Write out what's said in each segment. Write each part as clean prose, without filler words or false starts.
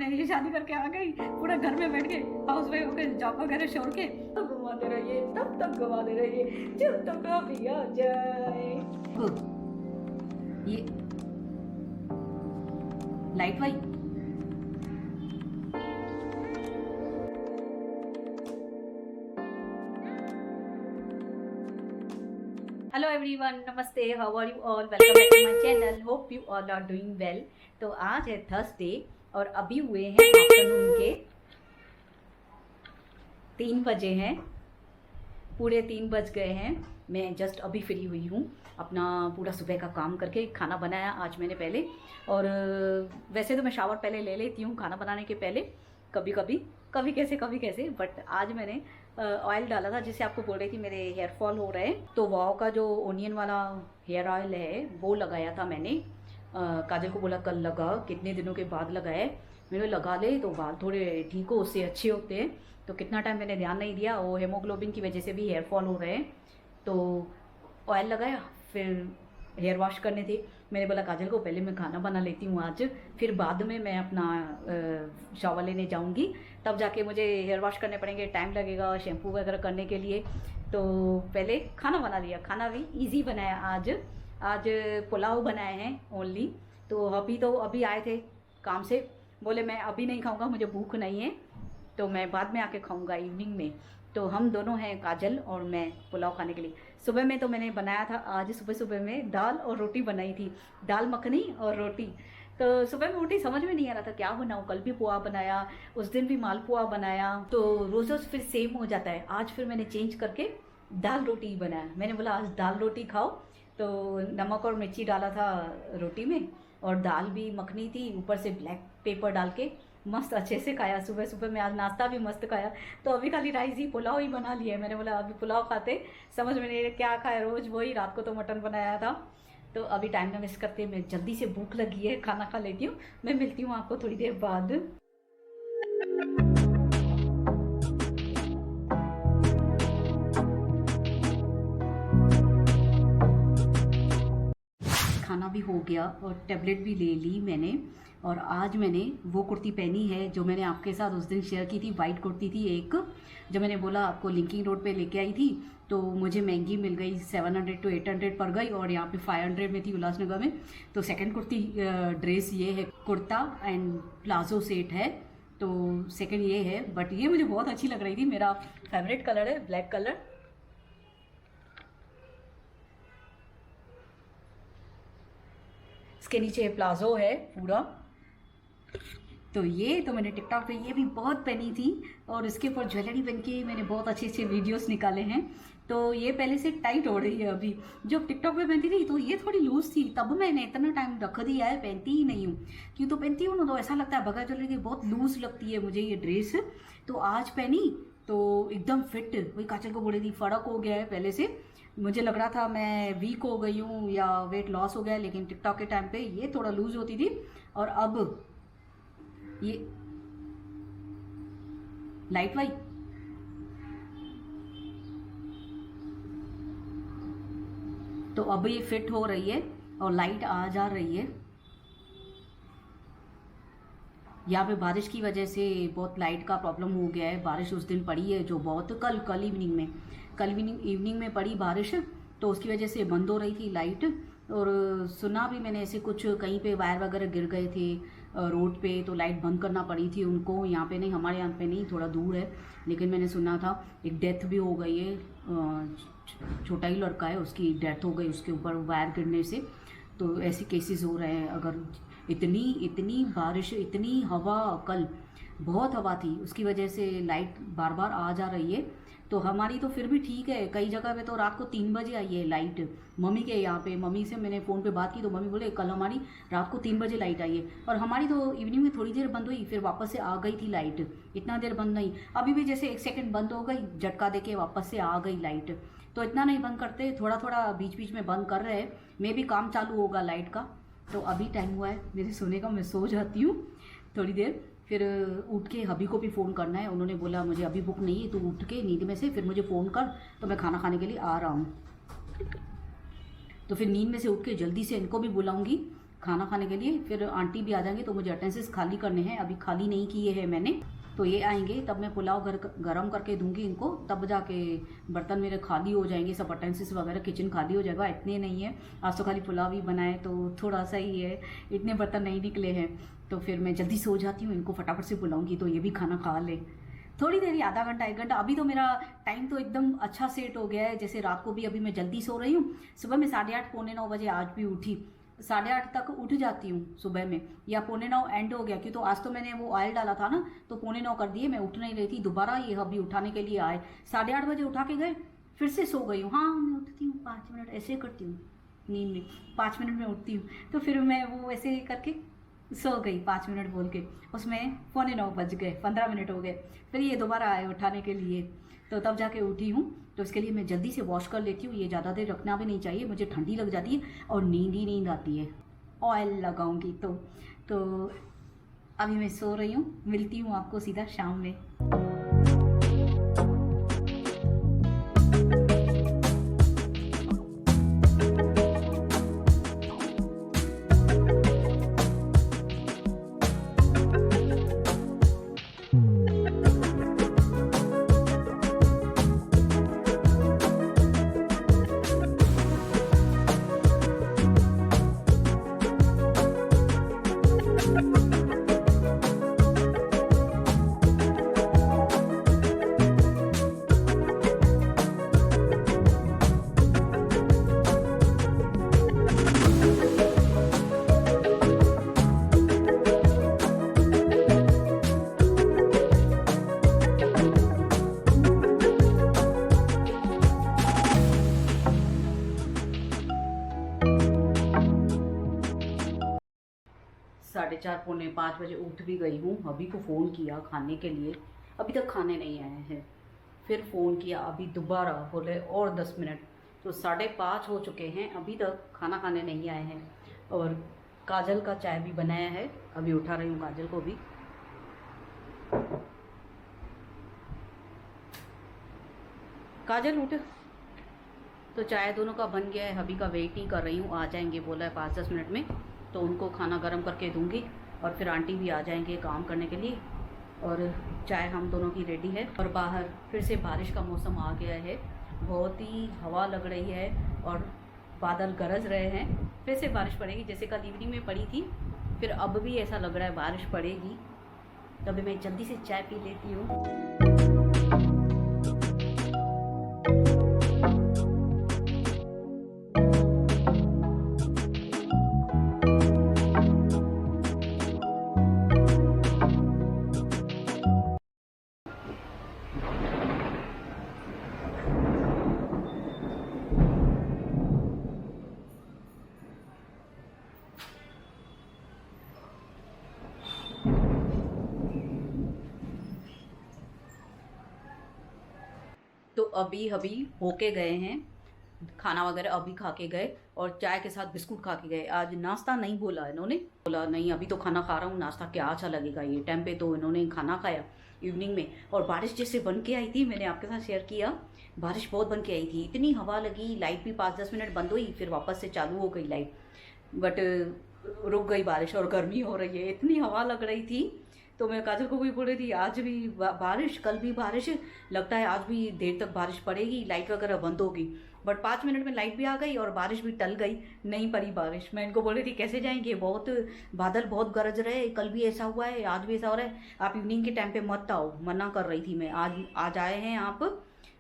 Finally ये शादी करके आ गई, पूरा घर में बैठ के हाउस वाइफ होकर जॉब वगैरह छोड़ के तो घुमाते रहिए, तब तक घुमाते रहिए जब तक अभी आ जाए। ये लाइट वाई हेलो एवरीवन, नमस्ते, how are you all, welcome back to my channel, hope you all are doing well. तो आज है थर्सडे और अभी हुए हैं आफ्टरनून के 3 बजे हैं, पूरे 3 बज गए हैं। मैं जस्ट अभी फ्री हुई हूँ, अपना पूरा सुबह का काम करके खाना बनाया आज मैंने पहले। और वैसे तो मैं शावर पहले ले लेती हूँ खाना बनाने के पहले, कभी कैसे, बट आज मैंने ऑयल डाला था, जिससे आपको बोल रही थी मेरे हेयर फॉल हो रहे हैं। तो वाव का जो ओनियन वाला हेयर ऑयल है वो लगाया था मैंने। काजल को बोला कल लगा, कितने दिनों के बाद लगाए, मैंने लगा ले तो बाल थोड़े ठीक हो, उससे अच्छे होते हैं। तो कितना टाइम मैंने ध्यान नहीं दिया, वो हेमोग्लोबिन की वजह से भी हेयर फॉल हो रहे हैं। तो ऑयल लगाया, फिर हेयर वॉश करने थे। मैंने बोला काजल को पहले मैं खाना बना लेती हूँ आज, फिर बाद में मैं अपना शावर लेने जाऊँगी, तब जाके मुझे हेयर वॉश करने पड़ेंगे, टाइम लगेगा शैम्पू वगैरह करने के लिए। तो पहले खाना बना लिया, खाना भी इजी बनाया आज पुलाव बनाए हैं ओनली। तो अभी आए थे काम से, बोले मैं अभी नहीं खाऊंगा, मुझे भूख नहीं है, तो मैं बाद में आके खाऊंगा इवनिंग में। तो हम दोनों हैं, काजल और मैं, पुलाव खाने के लिए। सुबह में तो मैंने बनाया था, आज सुबह में दाल और रोटी बनाई थी, दाल मखनी और रोटी। तो सुबह में रोटी समझ में नहीं आ रहा था क्या बनाऊँ, कल भी पोहा बनाया, उस दिन भी मालपुआ बनाया, तो रोज़ रोज़ फिर सेम हो जाता है। आज फिर मैंने चेंज करके दाल रोटी ही बनाया। मैंने बोला आज दाल रोटी खाओ, तो नमक और मिर्ची डाला था रोटी में, और दाल भी मखनी थी, ऊपर से ब्लैक पेपर डाल के मस्त अच्छे से खाया। सुबह में आज नाश्ता भी मस्त खाया। तो अभी खाली राइस ही, पुलाव ही बना लिया है। मैंने बोला अभी पुलाव खाते, समझ में नहीं क्या खाया, रोज़ वही, रात को तो मटन बनाया था। तो अभी टाइम ना वेस्ट करते, मैं जल्दी से, भूख लगी है, खाना खा लेती हूँ। मैं मिलती हूँ आपको थोड़ी देर बाद। खाना भी हो गया और टेबलेट भी ले ली मैंने। और आज मैंने वो कुर्ती पहनी है जो मैंने आपके साथ उस दिन शेयर की थी, वाइट कुर्ती थी एक, जो मैंने बोला आपको लिंकिंग रोड पे लेके आई थी। तो मुझे महंगी मिल गई, 700 to 800 पड़ गई, और यहाँ पे 500 में थी उल्लासनगर में। तो सेकंड कुर्ती ड्रेस ये है, कुर्ता एंड प्लाजो सेट है। तो सेकंड ये है, बट ये मुझे बहुत अच्छी लग रही थी, मेरा फेवरेट कलर है ब्लैक कलर। इसके नीचे प्लाजो है पूरा। तो ये तो मैंने टिकटॉक पे ये भी बहुत पहनी थी, और इसके ऊपर ज्वेलरी बन के मैंने बहुत अच्छे वीडियोस निकाले हैं। तो ये पहले से टाइट हो रही है अभी, जो टिकटॉक पे पहनती थी तो ये थोड़ी लूज थी, तब मैंने इतना टाइम रख दिया है, पहनती ही नहीं हूँ। क्यों, तो पहनती हूँ ना तो ऐसा लगता है बगैर ज्वेलरी की बहुत लूज लगती है मुझे ये ड्रेस। तो आज पहनी तो एकदम फिट, वही काजल को बोल रही थी फ़र्क हो गया है पहले से। मुझे लग रहा था मैं वीक हो गई हूँ या वेट लॉस हो गया है, लेकिन टिकटॉक के टाइम पे ये थोड़ा लूज होती थी, और अब ये लाइट वाई। तो अब ये फिट हो रही है और लाइट आ जा रही है। यहाँ पे बारिश की वजह से बहुत लाइट का प्रॉब्लम हो गया है। बारिश उस दिन पड़ी है जो बहुत, कल इवनिंग में पड़ी बारिश, तो उसकी वजह से बंद हो रही थी लाइट। और सुना भी मैंने ऐसे कुछ कहीं पे वायर वगैरह गिर गए थे रोड पे, तो लाइट बंद करना पड़ी थी उनको। यहाँ पे नहीं, हमारे यहाँ पे नहीं, थोड़ा दूर है, लेकिन मैंने सुना था एक डेथ भी हो गई है, छोटा ही लड़का है, उसकी डेथ हो गई उसके ऊपर वायर गिरने से। तो ऐसे केसेस हो रहे हैं। अगर इतनी बारिश, इतनी हवा, कल बहुत हवा थी, उसकी वजह से लाइट बार बार आ जा रही है। तो हमारी तो फिर भी ठीक है, कई जगह पे तो रात को 3 बजे आई है लाइट। मम्मी के यहाँ पे, मम्मी से मैंने फ़ोन पे बात की तो मम्मी बोले कल हमारी रात को 3 बजे लाइट आई है। और हमारी तो इवनिंग में थोड़ी देर बंद हुई, फिर वापस से आ गई थी लाइट, इतना देर बंद नहीं। अभी भी जैसे 1 सेकंड बंद हो गई, झटका दे के वापस से आ गई लाइट। तो इतना नहीं बंद करते, थोड़ा थोड़ा बीच बीच में बंद कर रहे हैं। मे भी काम चालू होगा लाइट का। तो अभी टाइम हुआ है मेरे सोने का, मैं सो जाती हूँ थोड़ी देर, फिर उठ के हबी को भी फ़ोन करना है। उन्होंने बोला मुझे अभी बुक नहीं है, तू उठ के नींद में से फिर मुझे फ़ोन कर, तो मैं खाना खाने के लिए आ रहा हूँ। तो फिर नींद में से उठ के जल्दी से इनको भी बुलाऊंगी, खाना खाने के लिए। फिर आंटी भी आ जाएंगे तो मुझे अटेंसेस खाली करने हैं, अभी खाली नहीं किए हैं मैंने। तो ये आएंगे तब मैं पुलाव गरम करके दूंगी इनको, तब जाके बर्तन मेरे खाली हो जाएंगे, सब अटेंसेस वगैरह किचन खाली हो जाएगा। इतने नहीं है, आज तो खाली पुलाव ही बनाए तो थोड़ा सा ही है, इतने बर्तन नहीं निकले हैं। तो फिर मैं जल्दी सो जाती हूँ, इनको फटाफट से बुलाऊंगी तो ये भी खाना खा ले। थोड़ी देर ही, आधा घंटा 1 घंटा। अभी तो मेरा टाइम तो एकदम अच्छा सेट हो गया है। जैसे रात को भी अभी मैं जल्दी सो रही हूँ, सुबह में 8:30 पौने 9 बजे आज भी उठी, 8:30 तक उठ जाती हूँ सुबह में, या पौने 9 एंड हो गया। क्यों तो आज तो मैंने वो ऑयल डाला था ना, तो पौने 9 कर दिए, मैं उठ नहीं रही थी। दोबारा ये अभी उठाने के लिए आए, 8:30 बजे उठा के गए, फिर से सो गई हूँ। हाँ मैं उठती हूँ 5 मिनट ऐसे करती हूँ, नींद में 5 मिनट में उठती हूँ, तो फिर मैं वो ऐसे करके सो गई 5 मिनट बोल के, उसमें पौने 9 बज गए, 15 मिनट हो गए। फिर ये दोबारा आए उठाने के लिए, तो तब जाके उठी हूँ। तो इसके लिए मैं जल्दी से वॉश कर लेती हूँ, ये ज़्यादा देर रखना भी नहीं चाहिए, मुझे ठंडी लग जाती है और नींद आती है। ऑयल लगाऊंगी तो अभी मैं सो रही हूँ, मिलती हूँ आपको सीधा शाम में। साढ़े 4 पौने 5 बजे उठ भी गई हूँ। अभी को फ़ोन किया खाने के लिए, अभी तक खाने नहीं आए हैं। फिर फ़ोन किया अभी दोबारा, बोले और 10 मिनट, तो 5:30 हो चुके हैं, अभी तक खाना खाने नहीं आए हैं। और काजल का चाय भी बनाया है, अभी उठा रही हूँ काजल को भी। काजल उठ, तो चाय दोनों का बन गया है, अभी का वेट ही कर रही हूँ, आ जाएंगे बोला है 5-10 मिनट में, तो उनको खाना गर्म करके दूंगी। और फिर आंटी भी आ जाएंगे काम करने के लिए, और चाय हम दोनों की रेडी है। और बाहर फिर से बारिश का मौसम आ गया है, बहुत ही हवा लग रही है और बादल गरज रहे हैं। फिर से बारिश पड़ेगी, जैसे कल इवनिंग में पड़ी थी, फिर अब भी ऐसा लग रहा है बारिश पड़ेगी। तभी मैं जल्दी से चाय पी लेती हूँ। तो अभी होके गए हैं, खाना वगैरह अभी खा के गए, और चाय के साथ बिस्कुट खा के गए। आज नाश्ता नहीं बोला इन्होंने, बोला नहीं अभी तो खाना खा रहा हूँ, नाश्ता क्या अच्छा लगेगा ये टाइम पे। तो इन्होंने खाना खाया इवनिंग में। और बारिश जैसे बन के आई थी, मैंने आपके साथ शेयर किया, बारिश बहुत बन के आई थी, इतनी हवा लगी, लाइट भी 5-10 मिनट बंद हुई, फिर वापस से चालू हो गई लाइट, बट रुक गई बारिश। और गर्मी हो रही है, इतनी हवा लग रही थी। तो मैं काजल को भी बोल रही थी आज भी बारिश, कल भी बारिश, लगता है आज भी देर तक बारिश पड़ेगी, लाइट वगैरह बंद होगी। बट 5 मिनट में लाइट भी आ गई और बारिश भी टल गई, नहीं पड़ी बारिश। मैं इनको बोल रही थी कैसे जाएंगे, बहुत बादल बहुत गरज रहे, कल भी ऐसा हुआ है, आज भी ऐसा हो रहा है, आप इवनिंग के टाइम पे मत आओ, मना कर रही थी मैं। आज आए हैं आप,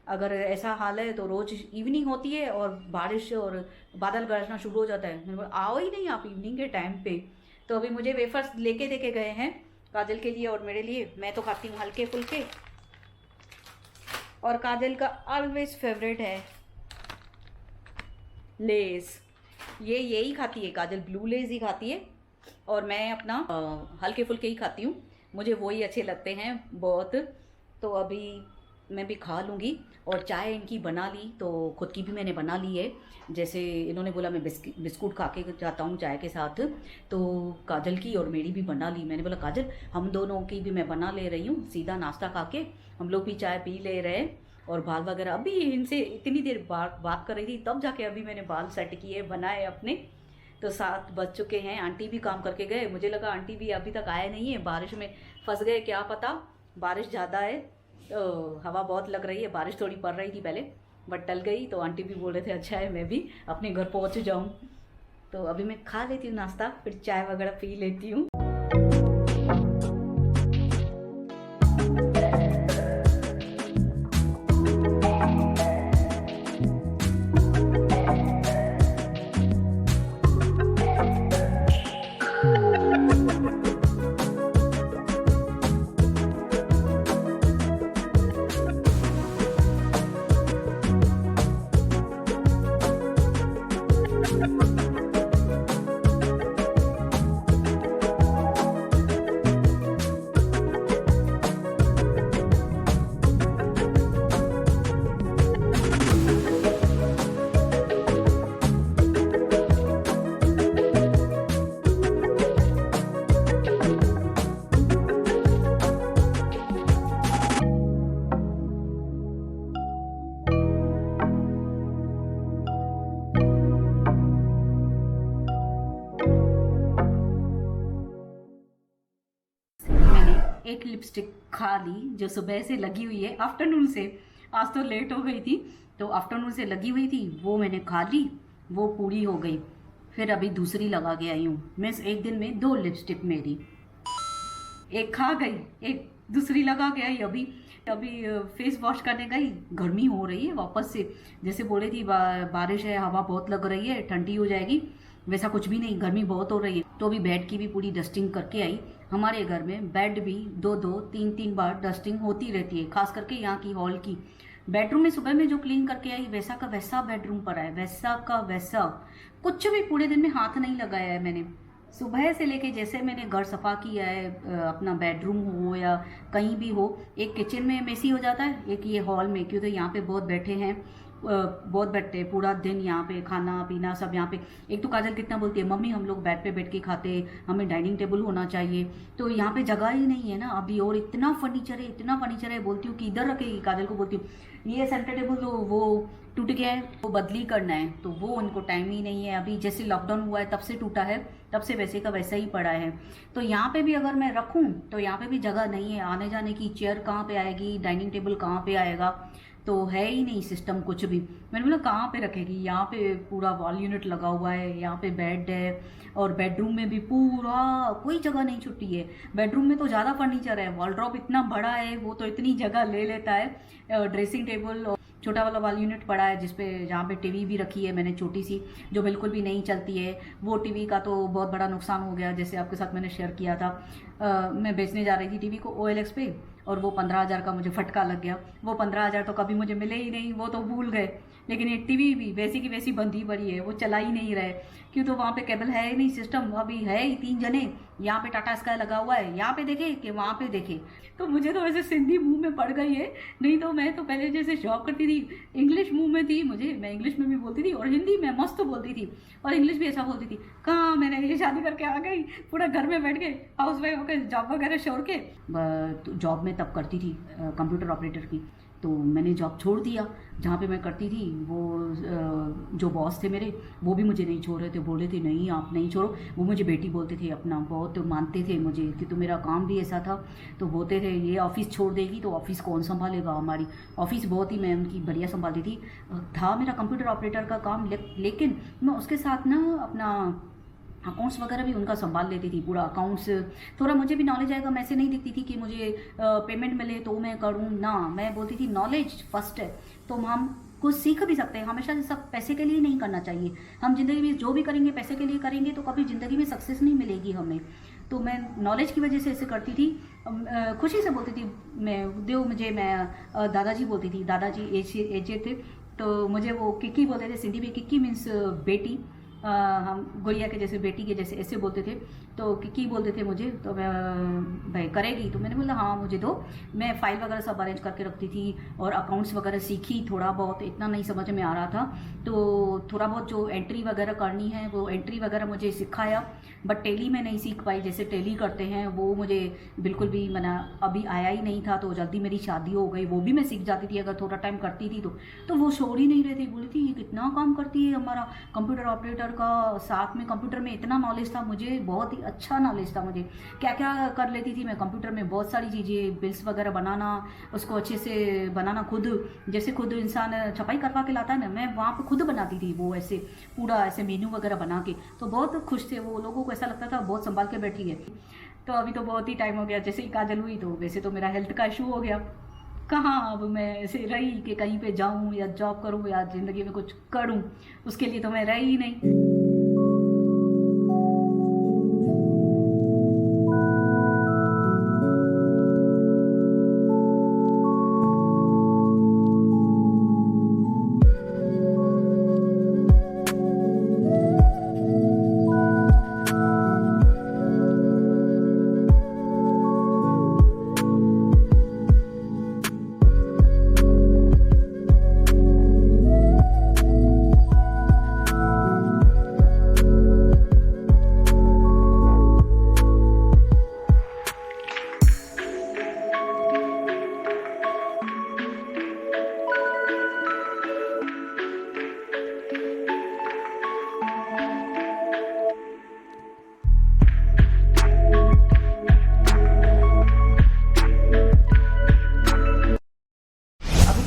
अगर ऐसा हाल है तो रोज इवनिंग होती है और बारिश और बादल गरजना शुरू हो जाता है, मैंने बोला आओ ही नहीं आप इवनिंग के टाइम पे। तो अभी मुझे वेफर्स लेके देके गए हैं काजल के लिए और मेरे लिए, मैं तो खाती हूँ हल्के फुल्के। और काजल का ऑलवेज फेवरेट है लेस, ये यही खाती है काजल, ब्लू लेस ही खाती है, और मैं अपना हल्के फुल्के ही खाती हूँ, मुझे वही अच्छे लगते हैं बहुत। तो अभी मैं भी खा लूँगी। और चाय इनकी बना ली, तो खुद की भी मैंने बना ली है। जैसे इन्होंने बोला मैं बिस्कुट खा के जाता हूँ चाय के साथ, तो काजल की और मेरी भी बना ली। मैंने बोला काजल हम दोनों की भी मैं बना ले रही हूँ, सीधा नाश्ता खा के हम लोग भी चाय पी ले रहे हैं। और बाल वगैरह अभी इनसे इतनी देर बात कर रही थी, तब जाके अभी मैंने बाल सेट किए बनाए अपने। तो 7 बज चुके हैं, आंटी भी काम करके गए। मुझे लगा आंटी भी अभी तक आए नहीं है, बारिश में फंस गए, क्या पता। बारिश ज़्यादा है तो हवा बहुत लग रही है, बारिश थोड़ी पड़ रही थी पहले बट टल गई। तो आंटी भी बोल रहे थे अच्छा है मैं भी अपने घर पहुँच जाऊँ। तो अभी मैं खा लेती हूँ नाश्ता, फिर चाय वगैरह पी लेती हूँ। एक लिपस्टिक खा ली जो सुबह से लगी हुई है, आफ्टरनून से। आज तो लेट हो गई थी तो आफ्टरनून से लगी हुई थी, वो मैंने खा ली, वो पूरी हो गई। फिर अभी दूसरी लगा के आई हूँ। मीन्स एक दिन में 2 लिपस्टिक मेरी, एक खा गई, एक दूसरी लगा के आई। अभी फेस वॉश करने गई, गर्मी हो रही है वापस से। जैसे बोले थी बारिश है, हवा बहुत लग रही है, ठंडी हो जाएगी, वैसा कुछ भी नहीं, गर्मी बहुत हो रही है। तो अभी बेड की भी पूरी डस्टिंग करके आई। हमारे घर में बेड भी 2-2, 3-3 बार डस्टिंग होती रहती है, खास करके यहाँ की हॉल की। बेडरूम में सुबह में जो क्लीन करके आई वैसा का वैसा बेडरूम पर है, वैसा का वैसा। कुछ भी पूरे दिन में हाथ नहीं लगाया है मैंने। सुबह से लेके जैसे मैंने घर सफा किया है, अपना बेडरूम हो या कहीं भी हो, एक किचन में मेसी हो जाता है, एक ये हॉल में, क्योंकि यहाँ पे बहुत बैठे हैं, बहुत बैठते हैं पूरा दिन यहाँ पे, खाना पीना सब यहाँ पे। एक तो काजल कितना बोलती है, मम्मी हम लोग बेड पे बैठ के खाते, हमें डाइनिंग टेबल होना चाहिए। तो यहाँ पे जगह ही नहीं है ना अभी, और इतना फर्नीचर है, इतना फर्नीचर है। बोलती हूँ कि इधर रखेगी, काजल को बोलती हूँ ये सेंटर टेबल तो वो टूट गया है, वो बदली करना है, तो वो उनको टाइम ही नहीं है। अभी जैसे लॉकडाउन हुआ है तब से टूटा है, तब से वैसे का वैसा ही पड़ा है। तो यहाँ पे भी अगर मैं रखूँ तो यहाँ पे भी जगह नहीं है आने जाने की। चेयर कहाँ पे आएगी, डाइनिंग टेबल कहाँ पे आएगा, तो है ही नहीं सिस्टम कुछ भी। मैंने बोला कहाँ पे रखेगी, यहाँ पे पूरा वॉल यूनिट लगा हुआ है, यहाँ पे बेड है, और बेडरूम में भी पूरा कोई जगह नहीं छुट्टी है। बेडरूम में तो ज़्यादा फर्नीचर है, वॉलड्रॉप इतना बड़ा है, वो तो इतनी जगह ले लेता है। ड्रेसिंग टेबल और छोटा वाला वॉल यूनिट पड़ा है, जिसपे जहाँ पे टीवी भी रखी है मैंने छोटी सी, जो बिल्कुल भी नहीं चलती है। वो टीवी का तो बहुत बड़ा नुकसान हो गया, जैसे आपके साथ मैंने शेयर किया था। मैं बेचने जा रही थी टीवी को OLX पे, और वो 15,000 का मुझे फटका लग गया। वो 15,000 तो कभी मुझे मिले ही नहीं, वो तो भूल गए। लेकिन ये टीवी भी वैसी की वैसी बंधी पड़ी है, वो चला ही नहीं रहे, क्यों तो वहाँ पे केबल है ही नहीं, सिस्टम अभी है ही 3 जने। यहाँ पे टाटा स्काई लगा हुआ है, यहाँ पे देखे कि वहाँ पे देखे। तो मुझे तो वैसे सिंधी मुंह में पड़ गई है, नहीं तो मैं तो पहले जैसे जॉब करती थी इंग्लिश मुंह में थी, मैं इंग्लिश में भी बोलती थी और हिंदी में मस्त बोलती थी, और इंग्लिश भी ऐसा बोलती थी। कहाँ मैंने ये शादी करके आ गई, पूरा घर में बैठ के हाउस वाइफ होकर जॉब वगैरह छोड़ के। जॉब में तब करती थी कंप्यूटर ऑपरेटर की, तो मैंने जॉब छोड़ दिया। जहाँ पे मैं करती थी वो जो बॉस थे मेरे, वो भी मुझे नहीं छोड़ रहे थे, बोल रहे थे नहीं आप नहीं छोड़ो। वो मुझे बेटी बोलते थे अपना, बहुत मानते थे मुझे, कि तो मेरा काम भी ऐसा था। तो बोलते थे ये ऑफिस छोड़ देगी तो ऑफिस कौन संभालेगा, हमारी ऑफिस बहुत ही मैं उनकी बढ़िया संभालती थी। था मेरा कंप्यूटर ऑपरेटर का काम, लेकिन मैं उसके साथ ना अपना अकाउंट्स वगैरह भी उनका संभाल लेती थी, पूरा अकाउंट्स। थोड़ा मुझे भी नॉलेज आएगा, मैं ऐसे नहीं दिखती थी कि मुझे पेमेंट मिले तो मैं करूँ ना। मैं बोलती थी नॉलेज फर्स्ट है, तो हम कुछ सीख भी सकते हैं। हमेशा सब पैसे के लिए नहीं करना चाहिए। हम जिंदगी में जो भी करेंगे पैसे के लिए करेंगे तो कभी ज़िंदगी में सक्सेस नहीं मिलेगी हमें। तो मैं नॉलेज की वजह से ऐसे करती थी, खुशी से बोलती थी। मैं दादाजी बोलती थी, दादाजी एज थे, तो मुझे वो किक्की बोलते थे। सिंधी में किक्की मीन्स बेटी, हम गुड़िया के जैसे, बेटी के जैसे ऐसे बोलते थे। तो की बोलते थे मुझे, तो मैं भाई करेगी, तो मैंने बोला हाँ मुझे दो। मैं फ़ाइल वगैरह सब अरेंज करके रखती थी और अकाउंट्स वगैरह सीखी थोड़ा बहुत, इतना नहीं समझ में आ रहा था, तो थोड़ा बहुत जो एंट्री वगैरह करनी है वो एंट्री वगैरह मुझे सिखाया। बट टेली में नहीं सीख पाई, जैसे टेली करते हैं वो मुझे बिल्कुल भी मना अभी आया ही नहीं था, तो जल्दी मेरी शादी हो गई। वो भी मैं सीख जाती थी अगर थोड़ा टाइम करती थी तो वो छोड़ ही नहीं रही थी, बोली थी ये कितना काम करती है हमारा कंप्यूटर ऑपरेटर का। साथ में कंप्यूटर में इतना नॉलेज था मुझे, बहुत ही अच्छा नॉलेज था मुझे, क्या क्या कर लेती थी मैं कंप्यूटर में, बहुत सारी चीज़ें, बिल्स वगैरह बनाना, उसको अच्छे से बनाना खुद, जैसे खुद इंसान छपाई करवा के लाता है ना, मैं वहाँ पे खुद बनाती थी वो, ऐसे पूरा ऐसे मेन्यू वगैरह बना के। तो बहुत खुश थे वो, लोगों को ऐसा लगता था बहुत संभाल के बैठी है। तो अभी तो बहुत ही टाइम हो गया, जैसे ही काजल हुई तो वैसे तो मेरा हेल्थ का इशू हो गया। कहाँ अब मैं ऐसे रही कि कहीं पे जाऊँ या जॉब करूँ या ज़िंदगी में कुछ करूँ, उसके लिए तो मैं रही ही नहीं।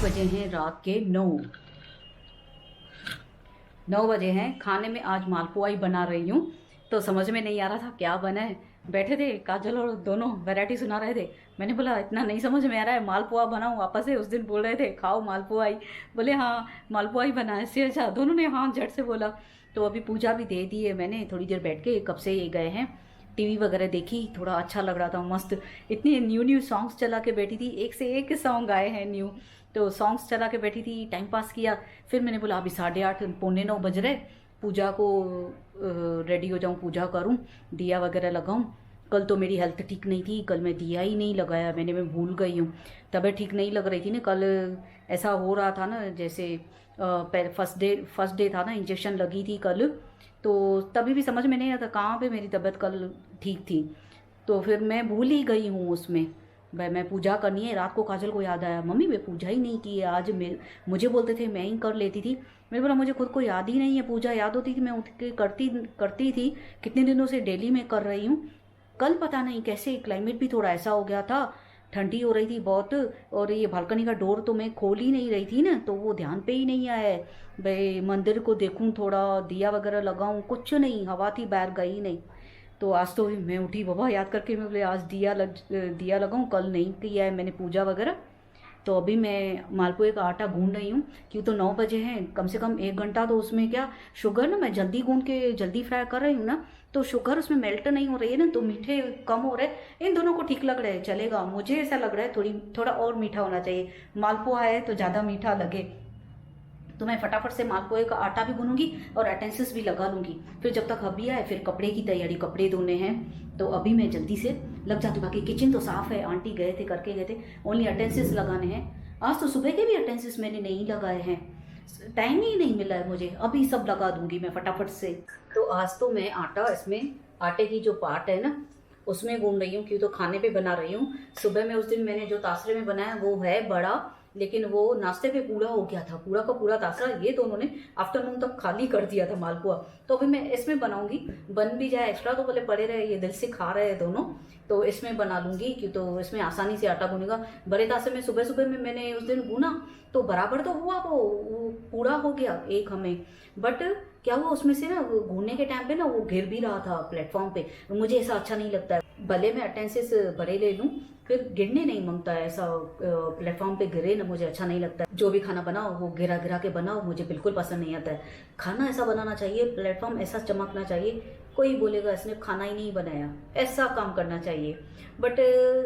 बजे हैं रात के 9 बजे हैं। खाने में आज मालपुआ ही बना रही हूँ, तो समझ में नहीं आ रहा था क्या बना है। बैठे थे काजल और दोनों वैरायटी सुना रहे थे, मैंने बोला इतना नहीं समझ में आ रहा है, मालपुआ बनाऊँ वापस से। उस दिन बोल रहे थे खाओ मालपुआ ही, बोले हाँ मालपुआ ही बना है से, अच्छा दोनों ने हाँ झट से बोला। तो अभी पूजा भी दे दी है मैंने, थोड़ी देर बैठ के, कब से ये गए हैं, टीवी वगैरह देखी, थोड़ा अच्छा लग रहा था मस्त। इतने न्यू सॉन्ग्स चला के बैठी थी, एक से एक सॉन्ग आए हैं न्यू, तो सॉन्ग्स चला के बैठी थी, टाइम पास किया। फिर मैंने बोला अभी 8:30 पौने 9 बज रहे, पूजा को रेडी हो जाऊँ, पूजा करूँ, दिया वगैरह लगाऊँ। कल तो मेरी हेल्थ ठीक नहीं थी, कल मैं दिया ही नहीं लगाया, मैं भूल गई हूँ, तबीयत ठीक नहीं लग रही थी ना कल। ऐसा हो रहा था ना जैसे फर्स्ट डे था ना, इंजेक्शन लगी थी कल, तो तभी भी समझ में नहीं आता कहाँ पे मेरी तबीयत कल ठीक थी, तो फिर मैं भूल ही गई हूँ उसमें। भाई मैं पूजा करनी है, रात को काजल को याद आया मम्मी मैं पूजा ही नहीं की है आज, मुझे बोलते थे मैं ही कर लेती थी। मैंने बोला मुझे खुद को याद ही नहीं है, पूजा याद होती थी मैं उठ के करती करती थी, कितने दिनों से डेली में कर रही हूँ। कल पता नहीं कैसे क्लाइमेट भी थोड़ा ऐसा हो गया था, ठंडी हो रही थी बहुत, और ये बालकनी का डोर तो मैं खोल ही नहीं रही थी ना, तो वो ध्यान पे ही नहीं आया है। भाई मंदिर को देखूं, थोड़ा दिया वगैरह लगाऊं, कुछ नहीं, हवा थी बाहर गई नहीं। तो आज तो मैं उठी बाबा याद करके, मैं बोले आज दिया लगाऊं, कल नहीं किया है मैंने पूजा वगैरह। तो अभी मैं मालपुए का आटा गूंद रही हूँ, क्यों तो 9 बजे हैं, कम से कम 1 घंटा तो उसमें क्या शुगर ना मैं जल्दी गूंद के जल्दी फ्राई कर रही हूँ ना, तो शुगर उसमें मेल्ट नहीं हो रही है ना, तो मीठे कम हो रहे हैं। इन दोनों को ठीक लग रहा है, चलेगा, मुझे ऐसा लग रहा है थोड़ा और मीठा होना चाहिए, मालपुआ है तो ज़्यादा मीठा लगे। तो मैं फटाफट से मालपुए का आटा भी गूंदूंगी और अटेंसिस भी लगा लूँगी, फिर जब तक हबी आए फिर कपड़े की तैयारी, कपड़े धोने हैं, तो अभी मैं जल्दी से लग जाती हूँ। बाकी किचन तो साफ़ है, आंटी गए थे करके गए थे, ओनली अटेंसिस लगाने हैं। आज तो सुबह के भी अटेंसिस मैंने नहीं लगाए हैं, टाइम ही नहीं मिला है मुझे, अभी सब लगा दूंगी मैं फटाफट से। तो आज तो मैं आटा, इसमें आटे की जो पार्ट है ना उसमें गूंद रही हूँ, क्यों तो खाने पे बना रही हूँ। सुबह में उस दिन मैंने जो तासरे में बनाया वो है बड़ा, लेकिन वो नाश्ते पे पूरा हो गया था, पूरा का पूरा तासरा ये दोनों ने आफ्टरनून तक खाली कर दिया था मालपुआ। तो अभी मैं इसमें बनाऊंगी, बन भी जाए, एक्स्ट्रा तो बोले पड़े रहे, ये दिल से खा रहे हैं दोनों, तो इसमें बना लूंगी, क्यों तो इसमें आसानी से आटा गूनेगा। बड़े तासे में सुबह सुबह में मैंने उस दिन गूना तो बराबर तो हुआ, वो पूरा हो गया एक हमें, बट क्या हुआ उसमें से ना घूमने के टाइम पे ना वो गिर भी रहा था प्लेटफॉर्म पे, मुझे ऐसा अच्छा नहीं लगता है। भले मैं अटेंसेस बड़े ले लूँ, फिर गिरने नहीं मांगता है, ऐसा प्लेटफॉर्म पे गिरे ना मुझे अच्छा नहीं लगता है। जो भी खाना बनाओ वो गिरा गिरा के बनाओ, मुझे बिल्कुल पसंद नहीं आता है। खाना ऐसा बनाना चाहिए, प्लेटफॉर्म ऐसा चमकना चाहिए, कोई बोलेगा इसने खाना ही नहीं बनाया, ऐसा काम करना चाहिए। बट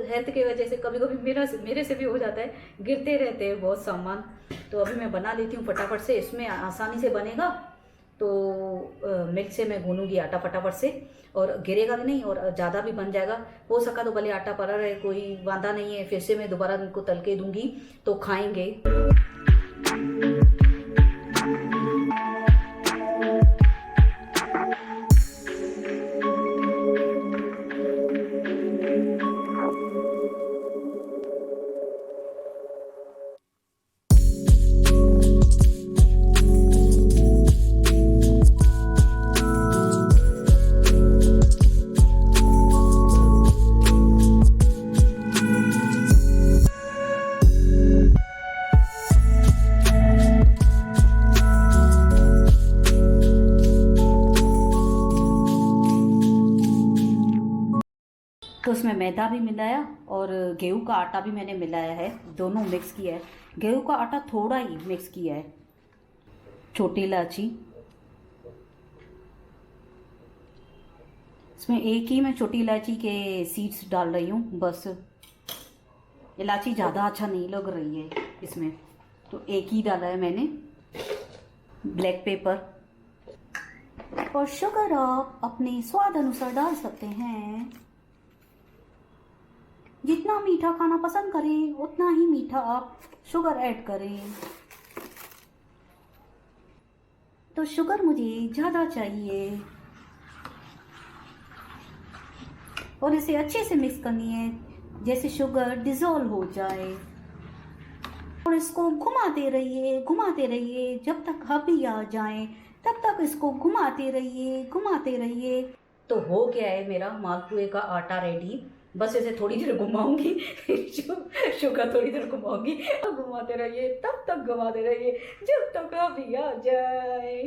हेल्थ की वजह से कभी कभी मेरे से भी हो जाता है, गिरते रहते हैं बहुत सामान। तो अभी मैं बना लेती हूँ फटाफट से, इसमें आसानी से बनेगा, तो मिल्क से मैं गूनूंगी आटा फटाफट से, और गिरेगा भी नहीं और ज़्यादा भी बन जाएगा। हो सका तो भले आटा पड़ा रहे, कोई वादा नहीं है। फिर से मैं दोबारा उनको तल के दूंगी तो खाएंगे। तो उसमें मैदा भी मिलाया और गेहूं का आटा भी मैंने मिलाया है, दोनों मिक्स किया है। गेहूं का आटा थोड़ा ही मिक्स किया है। छोटी इलायची, इसमें एक ही मैं छोटी इलायची के सीड्स डाल रही हूँ बस। इलायची ज़्यादा अच्छा नहीं लग रही है इसमें, तो एक ही डाला है मैंने। ब्लैक पेपर और शुगर आप अपने स्वाद अनुसार डाल सकते हैं। जितना मीठा खाना पसंद करें उतना ही मीठा आप शुगर ऐड करें। तो शुगर मुझे ज़्यादा चाहिए और इसे अच्छे से मिक्स करनी है जैसे शुगर डिज़ोल्व हो जाए। और इसको घुमाते रहिए जब तक हबी आ जाए, तब तक इसको घुमाते रहिए। तो हो गया है मेरा मालपुए का आटा रेडी। बस इसे थोड़ी देर घुमाऊंगी, शुगर थोड़ी देर घुमाऊंगी, घुमाते रहिए, तब तक घुमाते रहिए जब तक हबी आ जाए।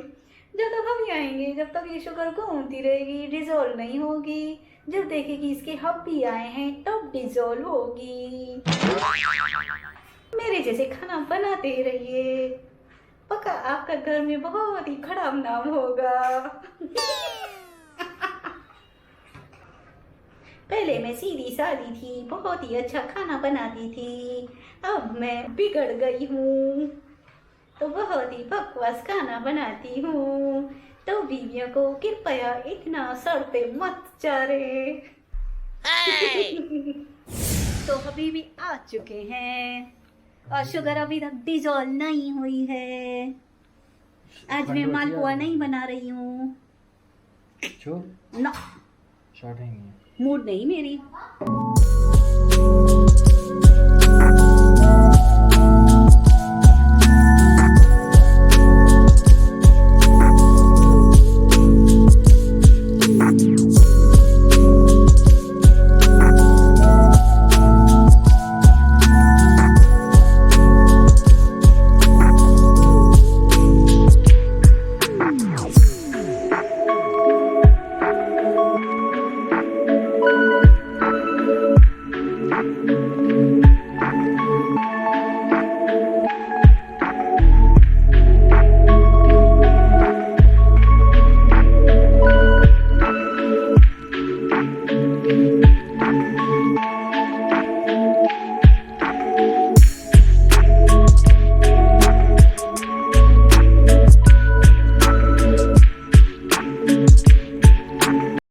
जब तक हबी आएंगे, जब तक ये शुगर घूमती रहेगी, डिजोल्व नहीं होगी। जब देखेगी इसके हबी आए हैं तब डिजोल्व होगी। मेरे जैसे खाना बनाते रहिए, पक्का आपका घर में बहुत ही खराब नाम होगा। पहले मैं सीधी सादी थी, बहुत ही अच्छा खाना बनाती थी। अब मैं बिगड़ गई हूँ तो बहुत ही बकवास खाना बनाती हूँ। तो बीवियों को कृपया इतना सर पे मत चारे। तो अभी भी आ चुके हैं और शुगर अभी तक डिजोल्व नहीं हुई है। आज मैं मालपुआ नहीं बना रही हूँ ना, शॉर्ट है नहीं, मूड नहीं मेरी।